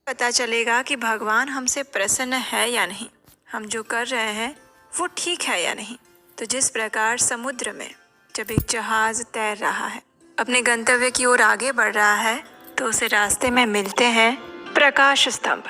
पता चलेगा कि भगवान हमसे प्रसन्न है या नहीं, हम जो कर रहे हैं वो ठीक है या नहीं। तो जिस प्रकार समुद्र में जब एक जहाज तैर रहा है, अपने गंतव्य की ओर आगे बढ़ रहा है, तो उसे रास्ते में मिलते हैं प्रकाश स्तंभ,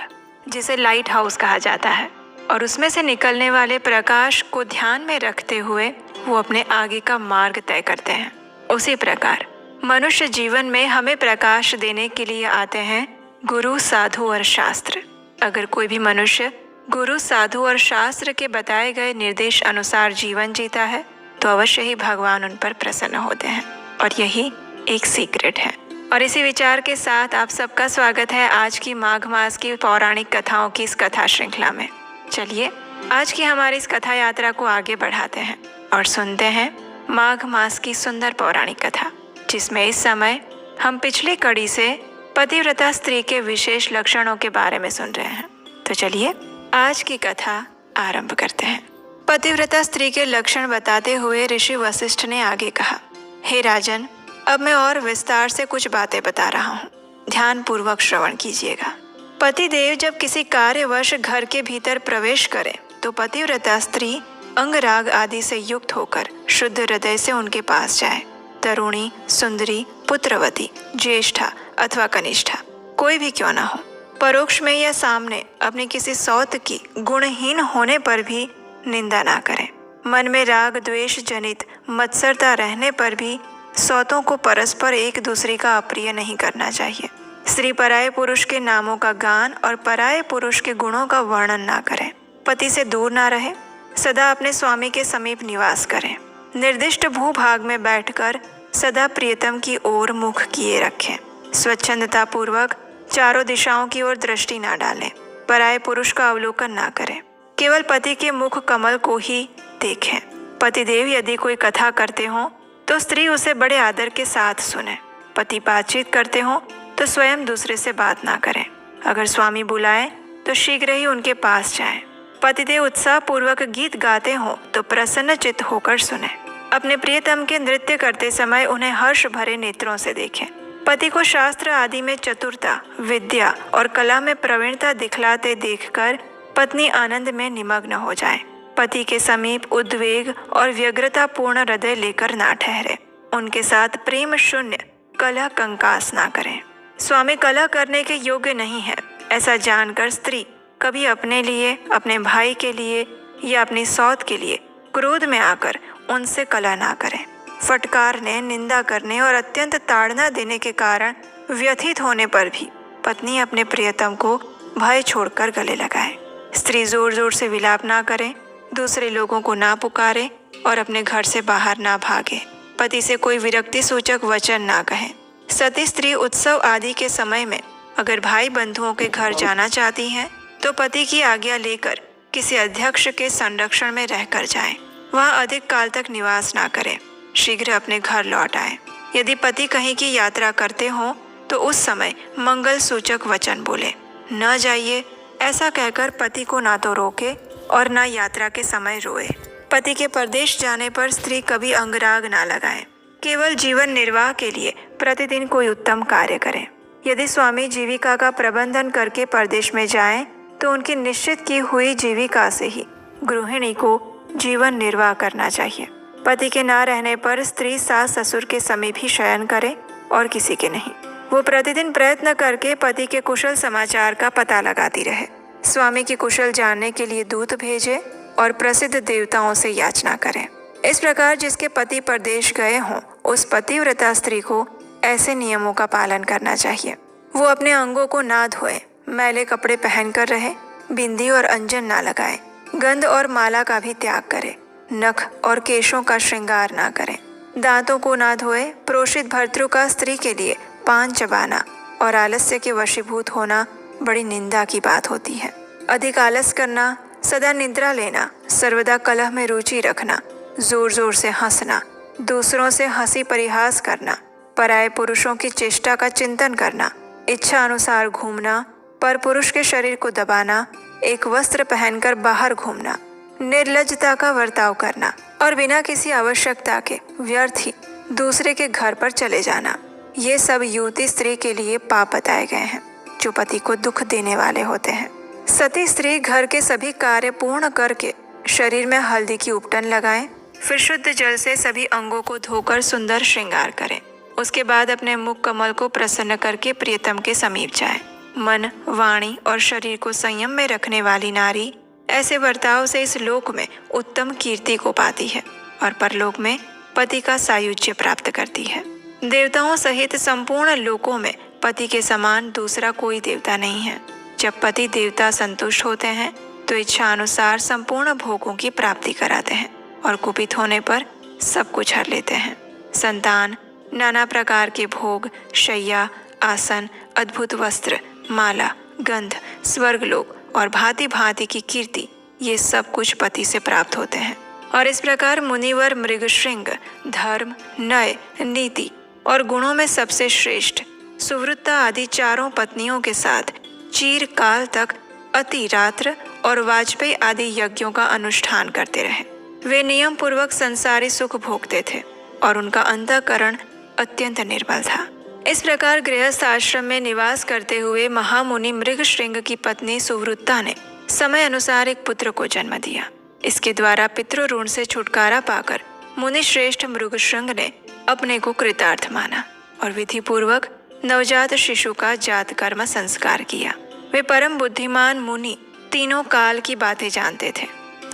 जिसे लाइट हाउस कहा जाता है, और उसमें से निकलने वाले प्रकाश को ध्यान में रखते हुए वो अपने आगे का मार्ग तय करते हैं। उसी प्रकार मनुष्य जीवन में हमें प्रकाश देने के लिए आते हैं गुरु, साधु और शास्त्र। अगर कोई भी मनुष्य गुरु, साधु और शास्त्र के बताए गए निर्देश अनुसार जीवन जीता है तो अवश्य ही भगवान उन पर प्रसन्न होते हैं, और यही एक सीक्रेट है। और इसी विचार के साथ आप सबका स्वागत है आज की माघ मास की पौराणिक कथाओं की इस कथा श्रृंखला में। चलिए आज की हमारी इस कथा यात्रा को आगे बढ़ाते हैं और सुनते हैं माघ मास की सुंदर पौराणिक कथा, जिसमें इस समय हम पिछली कड़ी से पतिव्रता स्त्री के विशेष लक्षणों के बारे में सुन रहे हैं। तो चलिए आज की कथा आरंभ करते हैं। पतिव्रता स्त्री के लक्षण बताते हुए ऋषि वशिष्ठ ने आगे कहा, हे राजन, अब मैं और विस्तार से कुछ बातें बता रहा हूँ, ध्यान पूर्वक श्रवण कीजिएगा। पतिदेव जब किसी कार्यवश घर के भीतर प्रवेश करे तो पतिव्रता स्त्री अंगराग आदि से युक्त होकर शुद्ध हृदय से उनके पास जाए। तरुणी, सुंदरी, पुत्रवती, ज्येष्ठा अथवा कनिष्ठा कोई भी क्यों न हो, परोक्ष में या सामने अपने किसी सौत की गुणहीन होने पर भी निंदा ना करें। मन में राग द्वेष जनित मत्सरता रहने पर भी सौतों को परस्पर एक दूसरे का अप्रिय नहीं करना चाहिए। स्त्री पराये पुरुष के नामों का गान और पराये पुरुष के गुणों का वर्णन ना करें। पति से दूर ना रहे, सदा अपने स्वामी के समीप निवास करें। निर्दिष्ट भूभाग में बैठकर सदा प्रियतम की ओर मुख किए रखें। स्वच्छंदता पूर्वक चारों दिशाओं की ओर दृष्टि ना डालें। पराये पुरुष का अवलोकन ना करें, केवल पति के मुख कमल को ही देखें। पतिदेव यदि कोई कथा करते हों तो स्त्री उसे बड़े आदर के साथ सुने। पति बातचीत करते हों तो स्वयं दूसरे से बात ना करें। अगर स्वामी बुलाएं तो शीघ्र ही उनके पास जाएं। पतिदेव उत्साह पूर्वक गीत गाते हों तो प्रसन्न चित्त होकर सुने। अपने प्रियतम के नृत्य करते समय उन्हें हर्ष भरे नेत्रों से देखें। पति को शास्त्र आदि में चतुरता, विद्या और कला में प्रवीणता दिखलाते देखकर पत्नी आनंद में निमग्न हो जाए। पति के समीप उद्वेग और व्यग्रता पूर्ण हृदय लेकर ना ठहरे। उनके साथ प्रेम शून्य कलह कंकास ना करें। स्वामी कलह करने के योग्य नहीं है, ऐसा जानकर स्त्री कभी अपने लिए, अपने भाई के लिए या अपनी सौत के लिए क्रोध में आकर उनसे कलह ना करें। फटकारने, निंदा करने और अत्यंत ताड़ना देने के कारण व्यथित होने पर भी पत्नी अपने प्रियतम को भय छोड़कर गले लगाए। स्त्री जोर जोर से विलाप ना करे, दूसरे लोगों को ना पुकारे और अपने घर से बाहर ना भागे। पति से कोई विरक्ति सूचक वचन ना कहे। सती स्त्री उत्सव आदि के समय में अगर भाई बंधुओं के घर जाना चाहती हैं तो पति की आज्ञा लेकर किसी अध्यक्ष के संरक्षण में रहकर जाएं। वहाँ अधिक काल तक निवास ना करें, शीघ्र अपने घर लौट आए। यदि पति कहीं की यात्रा करते हों तो उस समय मंगल सूचक वचन बोले। न जाइए ऐसा कहकर पति को ना तो रोके और ना यात्रा के समय रोए। पति के परदेश जाने पर स्त्री कभी अंगराग ना लगाए। केवल जीवन निर्वाह के लिए प्रतिदिन कोई उत्तम कार्य करें। यदि स्वामी जीविका का प्रबंधन करके परदेश में जाएं तो उनकी निश्चित की हुई जीविका से ही गृहिणी को जीवन निर्वाह करना चाहिए। पति के ना रहने पर स्त्री सास ससुर के समीप ही शयन करे और किसी के नहीं। वो प्रतिदिन प्रयत्न करके पति के कुशल समाचार का पता लगाती रहे। स्वामी की कुशल जानने के लिए दूत भेजे और प्रसिद्ध देवताओं से याचना करें। इस प्रकार जिसके पति परदेश गए हों उस पतिव्रता स्त्री को ऐसे नियमों का पालन करना चाहिए। वो अपने अंगों को ना धोए, मैले कपड़े पहनकर रहे, बिंदी और अंजन ना लगाए, गंध और माला का भी त्याग करे, नख और केशों का श्रृंगार ना करें, दांतों को ना धोए। प्रोषित भर्तृ का स्त्री के लिए पान चबाना और आलस्य के वशीभूत होना बड़ी निंदा की बात होती है। अधिक आलस करना, सदा निद्रा लेना, सर्वदा कलह में रुचि रखना, जोर जोर से हंसना, दूसरों से हंसी परिहास करना, पराये पुरुषों की चेष्टा का चिंतन करना, इच्छा अनुसार घूमना, पर पुरुष के शरीर को दबाना, एक वस्त्र पहनकर बाहर घूमना, निर्लज्जता का बर्ताव करना और बिना किसी आवश्यकता के व्यर्थ ही दूसरे के घर पर चले जाना, ये सब युवती स्त्री के लिए पाप बताए गए हैं। जो पति को दुख देने वाले होते हैं। सती स्त्री घर के सभी कार्य पूर्ण करके शरीर में हल्दी की उपटन लगाए, फिर शुद्ध जल से सभी अंगों को धोकर सुंदर श्रृंगार करे। उसके बाद अपने मुख कमल को प्रसन्न करके प्रियतम के समीप जाए। मन, वाणी और शरीर को संयम में रखने वाली नारी ऐसे बर्ताव से इस लोक में उत्तम कीर्ति को पाती है और परलोक में पति का सायुज्य प्राप्त करती है। देवताओं सहित संपूर्ण लोकों में पति के समान दूसरा कोई देवता नहीं है। जब पति देवता संतुष्ट होते हैं तो इच्छा अनुसार संपूर्ण भोगों की प्राप्ति कराते हैं और कुपित होने पर सब कुछ हर लेते हैं। संतान, नाना प्रकार के भोग, शैया, आसन, अद्भुत वस्त्र, माला, गंध, स्वर्गलोक और भांति भांति की कीर्ति, ये सब कुछ पति से प्राप्त होते हैं। और इस प्रकार मुनिवर मृगशृंग धर्म, नय, नीति और गुणों में सबसे श्रेष्ठ सुवृत्ता आदि चारों पत्नियों के साथ चीर काल तक अति रात्र और वाजपेयी आदि यज्ञों का अनुष्ठान करते रहे। वे नियम पूर्वक संसारी सुख भोगते थे और उनका अंतःकरण अत्यंत निर्मल था। इस प्रकार गृहस्थ आश्रम में निवास करते हुए महामुनि मृगशृंग की पत्नी सुवृत्ता ने समय अनुसार एक पुत्र को जन्म दिया। इसके द्वारा पितृ ऋण से छुटकारा पाकर मुनि श्रेष्ठ मृगशृंग ने अपने को कृतार्थ माना और विधि पूर्वक नवजात शिशु का जात कर्म संस्कार किया। वे परम बुद्धिमान मुनि तीनों काल की बातें जानते थे,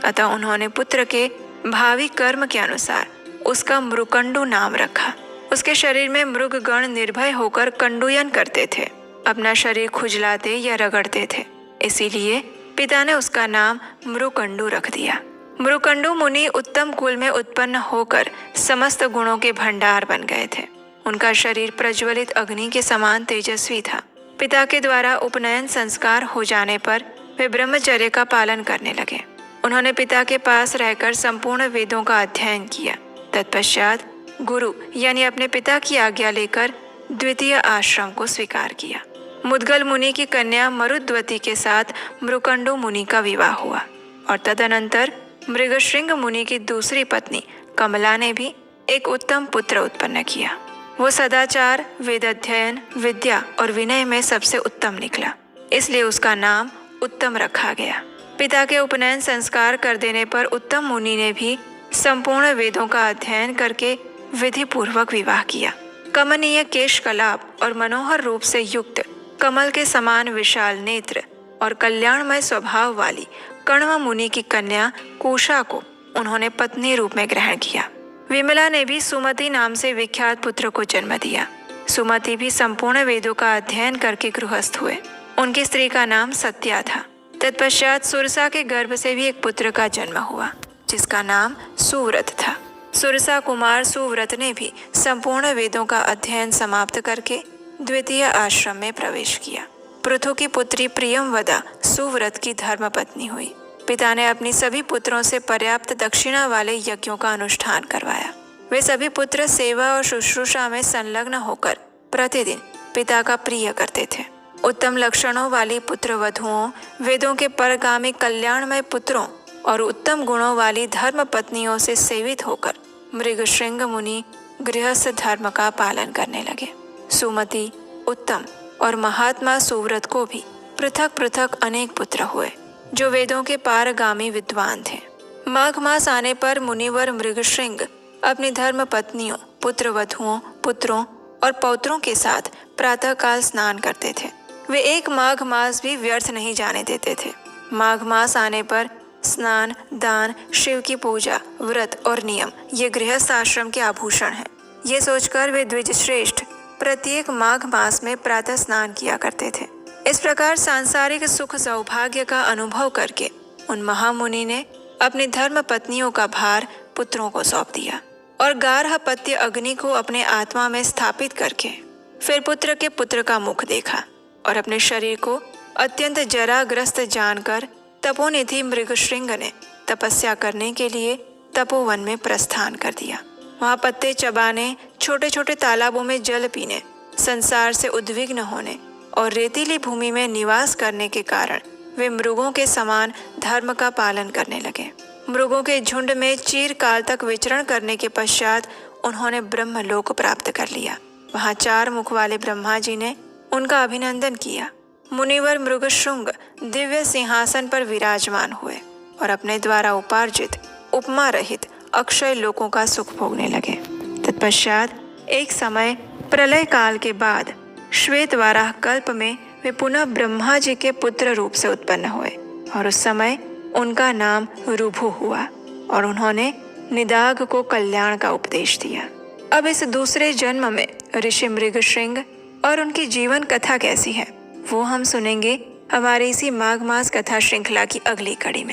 अतः उन्होंने पुत्र के भावी कर्म के अनुसार उसका मृकंडू नाम रखा। उसके शरीर में मृग गण निर्भय होकर कंडूयन करते थे, अपना शरीर खुजलाते या रगड़ते थे, इसीलिए पिता ने उसका नाम मृकंडू रख दिया। मृकंडू मुनि उत्तम कुल में उत्पन्न होकर समस्त गुणों के भंडार बन गए थे। उनका शरीर प्रज्वलित अग्नि के समान तेजस्वी था। पिता के द्वारा उपनयन संस्कार हो जाने पर वे ब्रह्मचर्य का पालन करने लगे। उन्होंने पिता के पास रहकर संपूर्ण वेदों का अध्ययन किया। तत्पश्चात गुरु यानी अपने पिता की आज्ञा लेकर द्वितीय आश्रम को स्वीकार किया। मुद्गल मुनि की कन्या मरुद्वती के साथ मृकंडू मुनि का विवाह हुआ और तदनंतर मृगशृंग मुनि की दूसरी पत्नी कमला ने भी एक उत्तम पुत्र उत्पन्न किया। वो सदाचार, वेद अध्ययन, विद्या और विनय में सबसे उत्तम निकला, इसलिए उसका नाम उत्तम रखा गया। पिता के उपनयन संस्कार कर देने पर उत्तम मुनि ने भी संपूर्ण वेदों का अध्ययन करके विधि पूर्वक विवाह किया। कमनीय केश कलाप और मनोहर रूप से युक्त, कमल के समान विशाल नेत्र और कल्याणमय स्वभाव वाली कण्व मुनि की कन्या कुशा को उन्होंने पत्नी रूप में ग्रहण किया। विमला ने भी सुमति नाम से विख्यात पुत्र को जन्म दिया। सुमति भी संपूर्ण वेदों का अध्ययन करके गृहस्थ हुए। उनकी स्त्री का नाम सत्या था। तत्पश्चात सुरसा के गर्भ से भी एक पुत्र का जन्म हुआ, जिसका नाम सुव्रत था। सुरसा कुमार सुव्रत ने भी संपूर्ण वेदों का अध्ययन समाप्त करके द्वितीय आश्रम में प्रवेश किया। पृथु की पुत्री प्रियमवदा सुव्रत की धर्मपत्नी हुई। पिता ने अपनी सभी पुत्रों से पर्याप्त दक्षिणा वाले यज्ञों का अनुष्ठान करवाया। वे सभी पुत्र सेवा और शुश्रूषा में संलग्न होकर प्रतिदिन पिता का प्रिय करते थे। उत्तम लक्षणों वाली पुत्र वधुओं, वेदों के परगामी कल्याणमय पुत्रों और उत्तम गुणों वाली धर्म पत्नियों से सेवित होकर मृगशृंग मुनि गृहस्थ धर्म का पालन करने लगे। सुमति, उत्तम और महात्मा सुव्रत को भी पृथक पृथक अनेक पुत्र हुए, जो वेदों के पारगामी विद्वान थे। माघ मास आने पर मुनिवर मृगशृंग अपनी धर्म पत्नियों, पुत्र वधुओं, पुत्रों और पौत्रों के साथ प्रातःकाल स्नान करते थे। वे एक माघ मास भी व्यर्थ नहीं जाने देते थे। माघ मास आने पर स्नान, दान, शिव की पूजा, व्रत और नियम ये गृहस्थ आश्रम के आभूषण हैं। ये सोचकर वे द्विजश्रेष्ठ प्रत्येक माघ मास में प्रातः स्नान किया करते थे। इस प्रकार सांसारिक सुख सौभाग्य का अनुभव करके उन महामुनि ने अपनी धर्म पत्नियों का भार पुत्रों को सौंप दिया और गार्हपत्य अग्नि को अपने आत्मा में स्थापित करके फिर पुत्र के पुत्र का मुख देखा और अपने शरीर को अत्यंत जराग्रस्त जानकर तपोनिधि मृगशृंग ने तपस्या करने के लिए तपोवन में प्रस्थान कर दिया। वहाँ पत्ते चबाने, छोटे छोटे तालाबों में जल पीने, संसार से उद्विग्न होने और रेतीली भूमि में निवास करने के कारण वे मृगों के समान धर्म का पालन करने लगे। मृगों के झुंड में चिरकाल तक विचरण करने के पश्चात उन्होंने ब्रह्मलोक प्राप्त कर लिया। वहाँ 4 मुख वाले ब्रह्मा जी ने उनका अभिनंदन किया मुनिवर मृगशृंग दिव्य सिंहासन पर विराजमान हुए और अपने द्वारा उपार्जित उपमा रहित अक्षय लोकों का सुख भोगने लगे। तत्पश्चात एक समय प्रलय काल के बाद श्वेत वाराह कल्प में वे पुनः ब्रह्मा जी के पुत्र रूप से उत्पन्न हुए और उस समय उनका नाम रुभु हुआ और उन्होंने निदाघ को कल्याण का उपदेश दिया। अब इस दूसरे जन्म में ऋषि मृगशृंग और उनकी जीवन कथा कैसी है वो हम सुनेंगे हमारी इसी माघ मास कथा श्रृंखला की अगली कड़ी में।